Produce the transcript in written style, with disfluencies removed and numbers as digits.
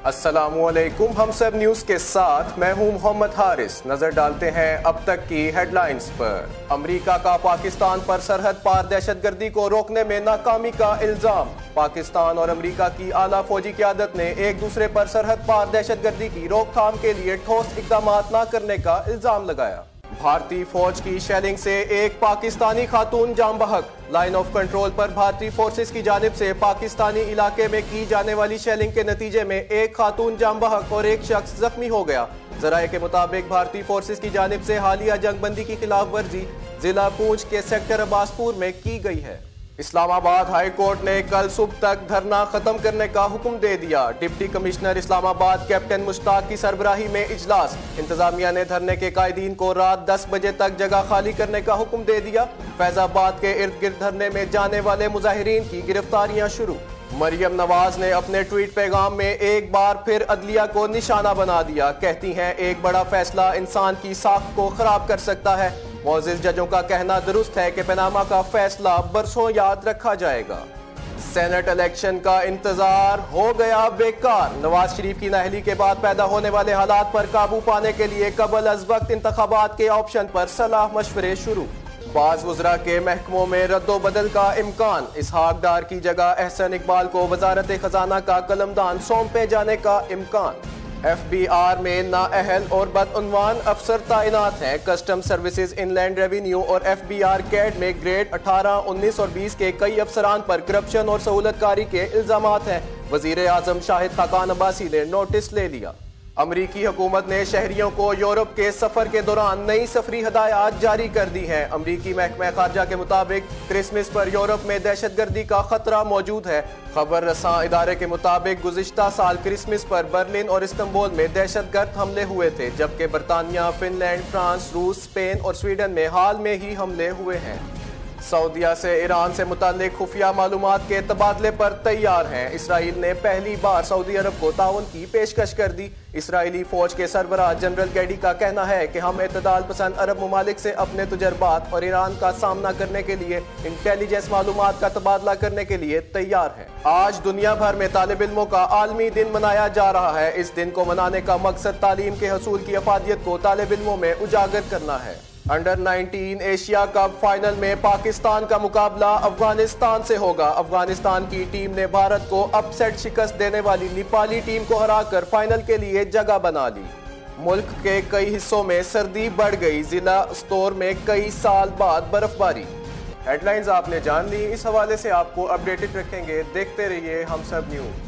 السلام علیکم، ہم سب نیوز کے ساتھ میں ہوں محمد حارث۔ نظر ڈالتے ہیں اب تک کی ہیڈ لائنز پر۔ امریکہ کا پاکستان پر سرحد پار دہشت گردی کو روکنے میں ناکامی کا الزام۔ پاکستان اور امریکہ کی اعلیٰ فوجی قیادت نے ایک دوسرے پر سرحد پار دہشت گردی کی روک تھام کے لیے ٹھوس اقدامات نہ کرنے کا الزام لگایا۔ بھارتی فوج کی شیلنگ سے ایک پاکستانی خاتون جاں بحق۔ لائن آف کنٹرول پر بھارتی فورسز کی جانب سے پاکستانی علاقے میں کی جانے والی شیلنگ کے نتیجے میں ایک خاتون جاں بحق اور ایک شخص زخمی ہو گیا۔ ذرائع کے مطابق بھارتی فورسز کی جانب سے حالیہ جنگ بندی کی خلاف ورزی ضلع پونچھ کے سیکٹر عباس پور میں کی گئی ہے۔ اسلام آباد ہائی کورٹ نے کل صبح تک دھرنا ختم کرنے کا حکم دے دیا۔ ڈپٹی کمشنر اسلام آباد کیپٹن مشتاق کی سربراہی میں اجلاس۔ انتظامیہ نے دھرنے کے قائدین کو رات 10 بجے تک جگہ خالی کرنے کا حکم دے دیا۔ فیض آباد کے ارد گرد دھرنے میں جانے والے مظاہرین کی گرفتاریاں شروع۔ مریم نواز نے اپنے ٹویٹ پیغام میں ایک بار پھر عدلیہ کو نشانہ بنا دیا۔ کہتی ہیں ایک بڑا فیصلہ انسان کی ساکھ کو خراب کر سکتا ہے۔ معزز ججوں کا کہنا درست ہے کہ پاناما کا فیصلہ برسوں یاد رکھا جائے گا۔ سینٹ الیکشن کا انتظار ہو گیا بیکار۔ نواز شریف کی نااہلی کے بعد پیدا ہونے والے حالات پر قابو پانے کے لیے قبل از وقت انتخابات کے آپشن پر صلاح مشورے شروع۔ بعض وزراء کے محکموں میں رد و بدل کا امکان۔ اسحاق ڈار کی جگہ احسن اقبال کو وزارت خزانہ کا قلمدان سونپے جانے کا امکان۔ ایف بی آر میں نااہل اور بدعنوان افسر تعینات ہیں۔ کسٹم سروسز، ان لینڈ ریونیو اور ایف بی آر کیڈ میں گریڈ 18، 19 اور 20 کے کئی افسران پر کرپشن اور سہولت کاری کے الزامات ہیں۔ وزیر اعظم شاہد خاقان عباسی نے نوٹس لے لیا۔ امریکی حکومت نے شہریوں کو یورپ کے سفر کے دوران نئی سفری ہدایات جاری کر دی ہیں۔ امریکی محکمہ خارجہ کے مطابق کرسمس پر یورپ میں دہشت گردی کا خطرہ موجود ہے۔ خبر رساں ادارے کے مطابق گزشتہ سال کرسمس پر برلن اور استنبول میں دہشت گرد حملے ہوئے تھے، جبکہ برطانیہ، فن لینڈ، فرانس، روس، اسپین اور سویڈن میں حال میں ہی حملے ہوئے ہیں۔ سعودیہ سے ایران سے متعلق خفیہ معلومات کے تبادلے پر تیار ہیں۔ اسرائیل نے پہلی بار سعودی عرب کو تعاون کی پیشکش کر دی۔ اسرائیلی فوج کے سربراہ جنرل گیڈی کا کہنا ہے کہ ہم اعتدال پسند عرب ممالک سے اپنے تجربات اور ایران کا سامنا کرنے کے لیے انٹیلیجنس معلومات کا تبادلہ کرنے کے لیے تیار ہیں۔ آج دنیا بھر میں طالب علموں کا عالمی دن منایا جا رہا ہے۔ اس دن کو منانے کا مقصد تعلیم کے حصول کی افادیت کو طالب علموں میں اجاگر کرنا ہے۔ انڈر 19 ایشیا کپ فائنل میں پاکستان کا مقابلہ افغانستان سے ہوگا۔ افغانستان کی ٹیم نے بھارت کو اپ سیٹ شکست دینے والی نیپالی ٹیم کو ہرا کر فائنل کے لیے جگہ بنا لی۔ ملک کے کئی حصوں میں سردی بڑھ گئی۔ ضلع استور میں کئی سال بعد برف باری۔ ہیڈ لائنز آپ نے جان لی۔ اس حوالے سے آپ کو اپڈیٹڈ رکھیں گے۔ دیکھتے رہیے ہم سب نیوز۔